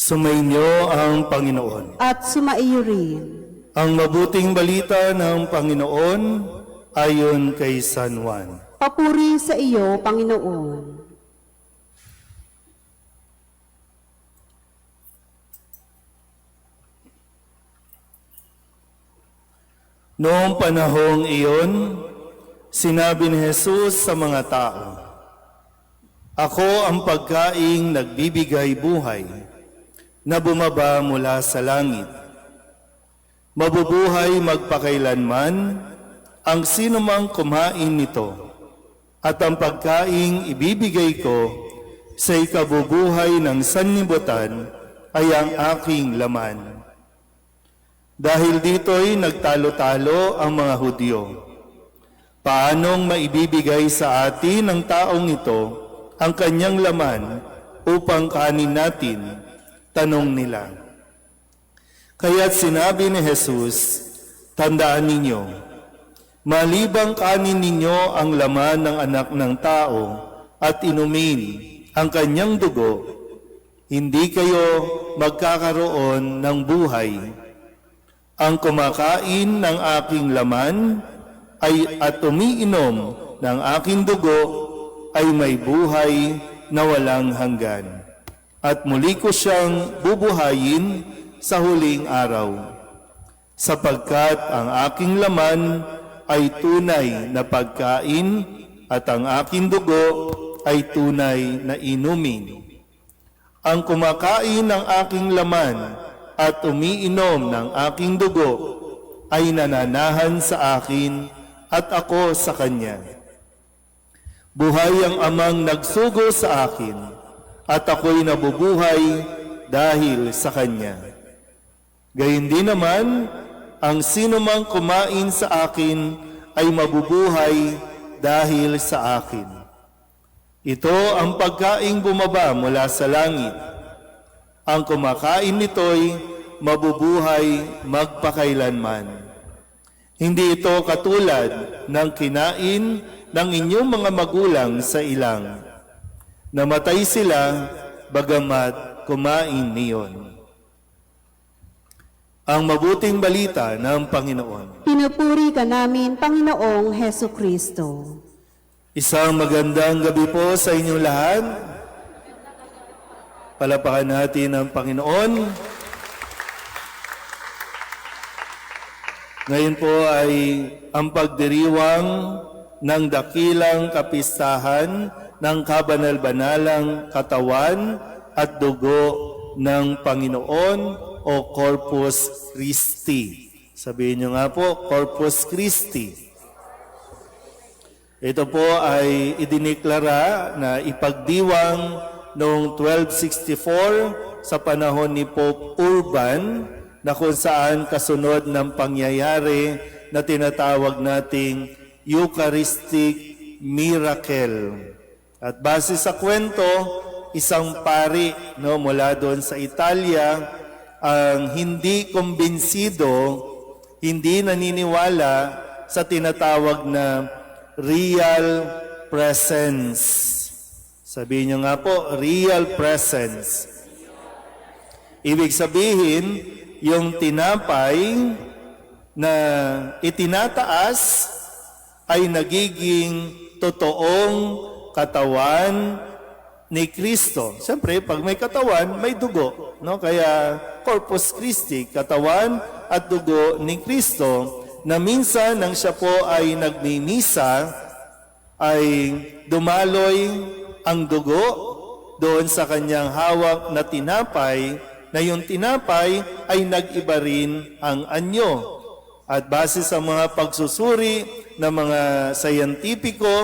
Sumainyo ang Panginoon. At sumaiyo rin. Ang mabuting balita ng Panginoon ayon kay San Juan. Papuri sa iyo, Panginoon. Noong panahong iyon, sinabi ni Jesus sa mga tao, "Ako ang pagkaing nagbibigay buhay, na bumaba mula sa langit. Mabubuhay magpakailanman ang sinumang kumain nito, at ang pagkaing ibibigay ko sa ikabubuhay ng sanlibutan ay ang aking laman." Dahil dito'y nagtalo-talo ang mga Hudyo. Paanong maibibigay sa atin ng taong ito ang kanyang laman upang kanin natin? Tanong nila. Kaya't sinabi ni Jesus, "Tandaan ninyo, malibang kanin ninyo ang laman ng anak ng tao at inumin ang kanyang dugo, hindi kayo magkakaroon ng buhay. Ang kumakain ng aking laman at umiinom ng aking dugo ay may buhay na walang hanggan. At muli ko siyang bubuhayin sa huling araw, sapagkat ang aking laman ay tunay na pagkain at ang aking dugo ay tunay na inumin. Ang kumakain ng aking laman at umiinom ng aking dugo ay nananahan sa akin at ako sa kanya. Buhay ang amang nagsugo sa akin, at ako'y nabubuhay dahil sa kanya. Gayon din naman, ang sinumang kumain sa akin ay mabubuhay dahil sa akin. Ito ang pagkaing bumaba mula sa langit. Ang kumakain nito'y mabubuhay magpakailanman. Hindi ito katulad ng kinain ng inyong mga magulang sa ilang. Namatay sila, bagamat kumain niyon." Ang mabuting balita ng Panginoon. Pinupuri ka namin, Panginoong Heso Kristo. Isang magandang gabi po sa inyong lahat. Palapakan natin ang Panginoon. Ngayon po ay ang pagdiriwang ng dakilang kapistahan ng kabanal-banalang katawan at dugo ng Panginoon o Corpus Christi. Sabihin nyo nga po, Corpus Christi. Ito po ay idineklara na ipagdiwang noong 1264 sa panahon ni Pope Urban, na kung saan kasunod ng pangyayari na tinatawag nating Eucharistic Miracle. At base sa kwento, isang pari mula doon sa Italia ang hindi kumbinsido, hindi naniniwala sa tinatawag na real presence. Sabihin nyo nga po, real presence. Ibig sabihin, yung tinapay na itinataas ay nagiging totoong katawan ni Kristo. Siyempre, pag may katawan, may dugo. No? Kaya, Corpus Christi, katawan at dugo ni Kristo, na minsan nang siya po ay nagmimisa, ay dumaloy ang dugo doon sa kanyang hawak na tinapay, na yung tinapay ay nag-iba rin ang anyo. At base sa mga pagsusuri ng mga sayantipiko,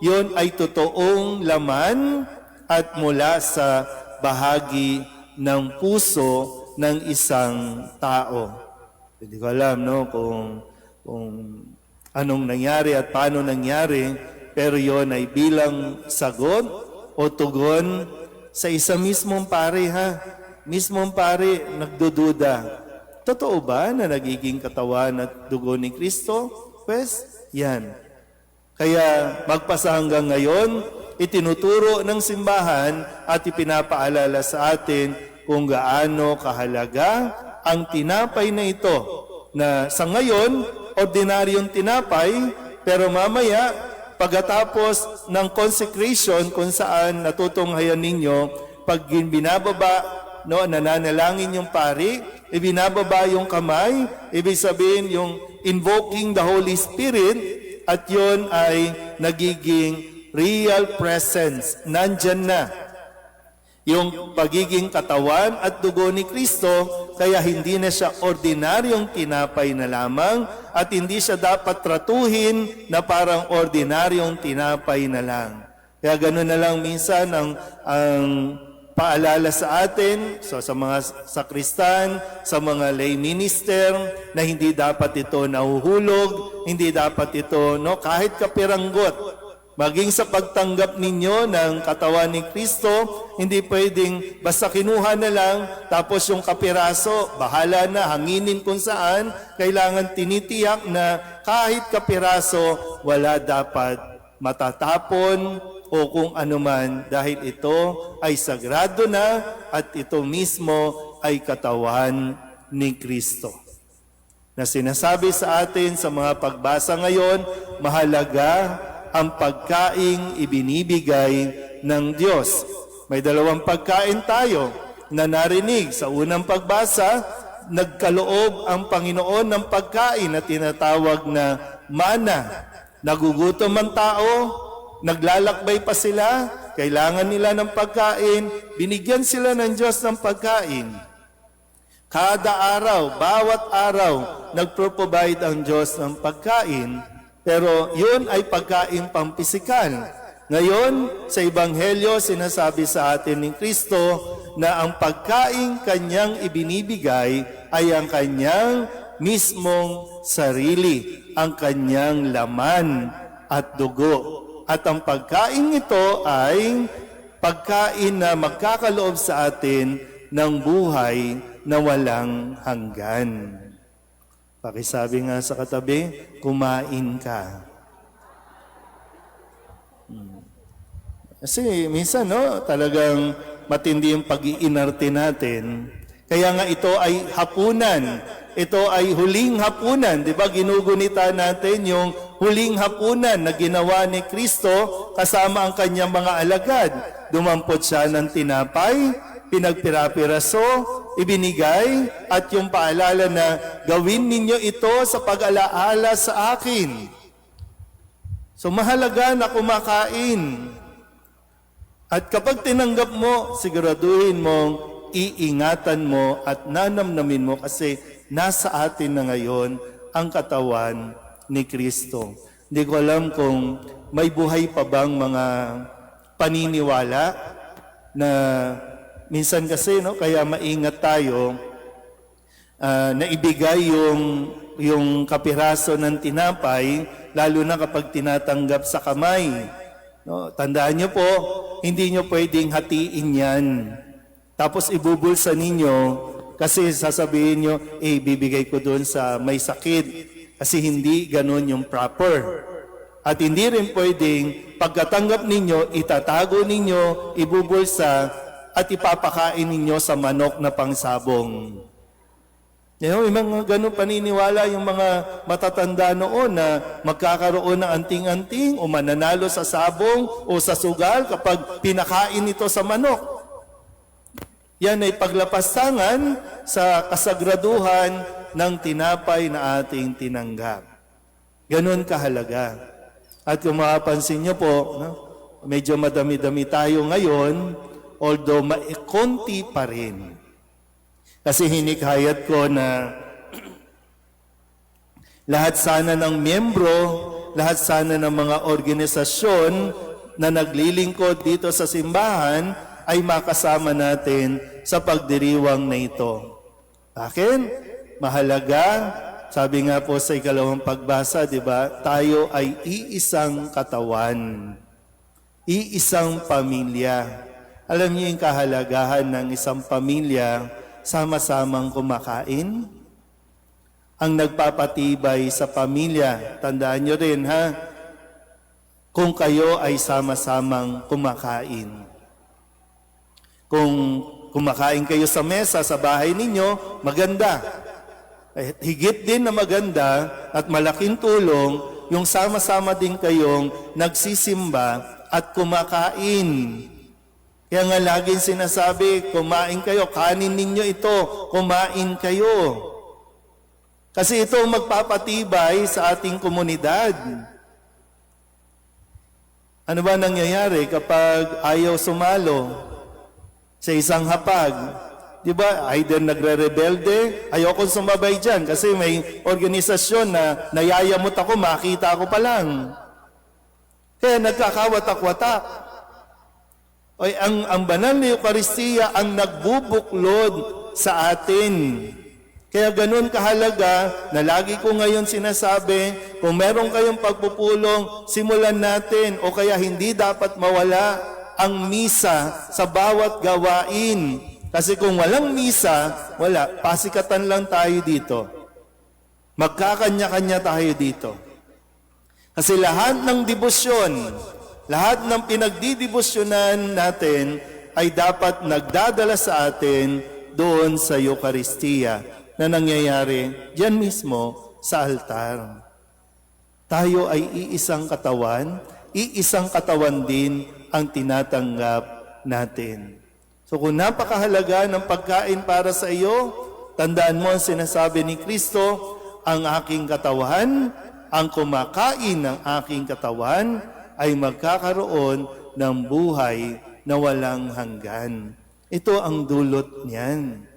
yon ay totoong laman at mula sa bahagi ng puso ng isang tao. Hindi ko alam kung anong nangyari at paano nangyari, pero yon ay bilang sagot o tugon sa isa mismong pare Mismong pare nagdududa. Totoo ba na nagiging katawan at dugo ni Kristo? Pues, yan. Kaya magpasa hanggang ngayon, itinuturo ng simbahan at ipinapaalala sa atin kung gaano kahalaga ang tinapay na ito na sa ngayon, ordinaryong tinapay, pero mamaya, pagkatapos ng consecration kung saan natutunghayan ninyo, pag binababa, no, nananalangin yung pari, ibinababa yung kamay, ibig sabihin yung invoking the Holy Spirit, at yun ay nagiging real presence. Nandyan na yung pagiging katawan at dugo ni Kristo, kaya hindi na siya ordinaryong tinapay na lamang at hindi siya dapat tratuhin na parang ordinaryong tinapay na lang. Kaya gano'n na lang minsan ang paalala sa atin, so sa mga sakristan, sa mga lay minister, na hindi dapat ito nahuhulog, hindi dapat ito, no, kahit kapiranggot. Maging sa pagtanggap ninyo ng katawan ni Kristo, hindi pwedeng basta kinuha na lang, tapos yung kapiraso, bahala na, hanginin kung saan, kailangan tinitiyak na kahit kapiraso, wala dapat matatapon o kung anuman, dahil ito ay sagrado na at ito mismo ay katawan ni Kristo. Na sinasabi sa atin sa mga pagbasa ngayon, mahalaga ang pagkaing ibinibigay ng Diyos. May dalawang pagkain tayo na narinig sa unang pagbasa, nagkaloob ang Panginoon ng pagkain na tinatawag na mana. Nagugutom ang tao, naglalakbay pa sila, kailangan nila ng pagkain, binigyan sila ng Diyos ng pagkain. Kada araw, bawat araw, nagpro-provide ang Diyos ng pagkain. Pero yun ay pagkain pampisikal. Ngayon, sa Ebanghelyo, sinasabi sa atin ni Kristo na ang pagkain kanyang ibinibigay ay ang kanyang mismong sarili, ang kanyang laman at dugo. At ang pagkain ito ay pagkain na magkakaloob sa atin ng buhay na walang hanggan. Pakisabi nga sa katabi, kumain ka. Kasi minsan, no, talagang matindi yung pag-iinarte natin. Kaya nga ito ay hapunan. Ito ay huling hapunan. Di ba, ginugunita natin yung huling hapunan na ginawa ni Kristo kasama ang kanyang mga alagad. Dumampot siya ng tinapay, pinagpira-piraso, ibinigay, at yung paalala na gawin ninyo ito sa pag-alaala sa akin. So mahalaga na kumakain. At kapag tinanggap mo, siguraduhin mong iingatan mo at nanamnamin mo kasi nasa atin na ngayon ang katawan ni Kristo. Hindi ko alam kung may buhay pa bang mga paniniwala na minsan kasi, no, kaya maingat tayo na ibigay yung kapiraso ng tinapay, lalo na kapag tinatanggap sa kamay. No, tandaan nyo po, hindi nyo pwedeng hatiin yan. Tapos ibubulsa ninyo kasi sasabihin nyo, bibigay ko doon sa may sakit. Kasi hindi ganun yung proper. At hindi rin pwedeng pagkatanggap ninyo, itatago ninyo, ibubulsa, at ipapakain ninyo sa manok na pangsabong. Yung mga ganun paniniwala yung mga matatanda noon na magkakaroon ng anting-anting o mananalo sa sabong o sa sugal kapag pinakain ito sa manok. Yan ay paglapastangan sa kasagraduhan ng tinapay na ating tinanggap. Ganun kahalaga. At kung mapapansin nyo po, no, medyo madami-dami tayo ngayon, although konti pa rin. Kasi hinikayat ko na lahat sana ng miyembro, lahat sana ng mga organisasyon na naglilingkod dito sa simbahan ay makasama natin sa pagdiriwang na ito. Bakit? Mahalaga, sabi nga po sa ikalawang pagbasa, di ba? Tayo ay iisang katawan, iisang pamilya. Alam niyo yung kahalagahan ng isang pamilya, sama-samang kumakain? Ang nagpapatibay sa pamilya, tandaan niyo rin ha, kung kayo ay sama-samang kumakain. Kung kumakain kayo sa mesa sa bahay ninyo, maganda. Higit din na maganda at malaking tulong yung sama-sama din kayong nagsisimba at kumakain. Kaya nga laging sinasabi, kumain kayo, kanin ninyo ito, kumain kayo. Kasi ito ang magpapatibay sa ating komunidad. Ano ba nangyayari kapag ayaw sumalo sa isang hapag? Di ba? Either nagre-rebelde, ayoko sumabay dyan kasi may organisasyon na nayayamot ako, makita ako pa lang. Kaya nagkakawatak-watak. Ay, ang banal na Eucharistia ang nagbubuklod sa atin. Kaya ganun kahalaga na lagi ko ngayon sinasabi, kung meron kayong pagpupulong, simulan natin o kaya hindi dapat mawala ang misa sa bawat gawain. Kasi kung walang misa, wala. Pasikatan lang tayo dito. Magkakanya-kanya tayo dito. Kasi lahat ng debosyon, lahat ng pinagdidebosyonan natin ay dapat nagdadala sa atin doon sa Eucharistia na nangyayari diyan mismo sa altar. Tayo ay iisang katawan din ang tinatanggap natin. So kung napakahalaga ng pagkain para sa iyo, tandaan mo ang sinasabi ni Kristo, ang aking katawan, ang kumakain ng aking katawan ay magkakaroon ng buhay na walang hanggan. Ito ang dulot niyan.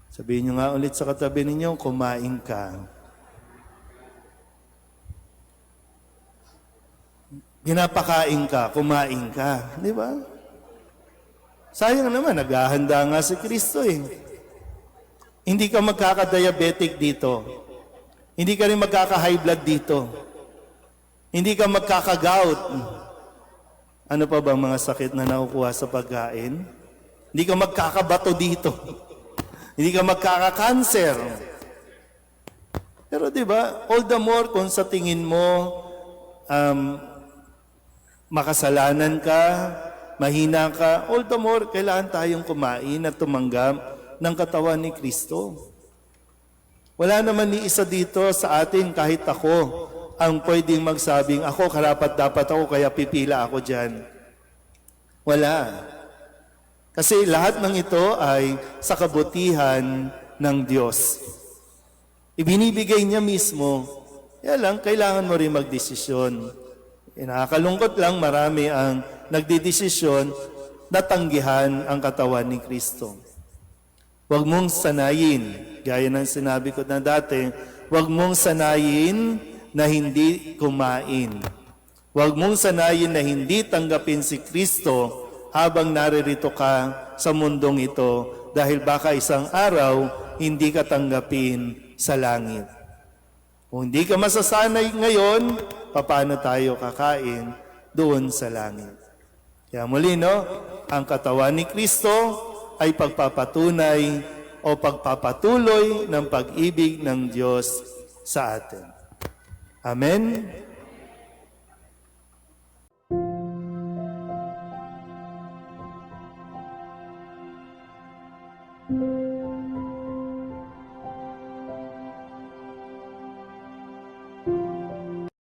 Sabihin nyo nga ulit sa katabi ninyo, kumain ka. Pinapakain ka, kumain ka. Di ba? Sayang naman, naghahanda nga si Kristo eh. Hindi ka magkaka-diabetic dito. Hindi ka rin magkaka-high blood dito. Hindi ka magkaka-gout. Ano pa bang mga sakit na nakukuha sa pagkain? Hindi ka magkakabato dito. Hindi ka magkaka-cancer. Pero di ba, all the more kung sa tingin mo, makasalanan ka, mahina ka, all the more kailangan tayong kumain at tumanggap ng katawan ni Kristo. Wala naman ni isa dito sa atin kahit ako ang pwedeng magsabing ako karapat-dapat ako kaya pipila ako dyan. Wala. Kasi lahat ng ito ay sa kabutihan ng Diyos. Ibinibigay niya mismo. Kaya lang, kailangan mo rin magdesisyon. Nakakalungkot lang, marami ang nagdidesisyon na tanggihan ang katawan ni Kristo. Huwag mong sanayin, gaya ng sinabi ko na dati, huwag mong sanayin na hindi kumain. Huwag mong sanayin na hindi tanggapin si Kristo habang naririto ka sa mundong ito dahil baka isang araw hindi ka tanggapin sa langit. Kung hindi ka masasanay ngayon, paano tayo kakain doon sa langit? Kaya muli, no? Ang katawan ni Kristo ay pagpapatunay o pagpapatuloy ng pag-ibig ng Diyos sa atin. Amen?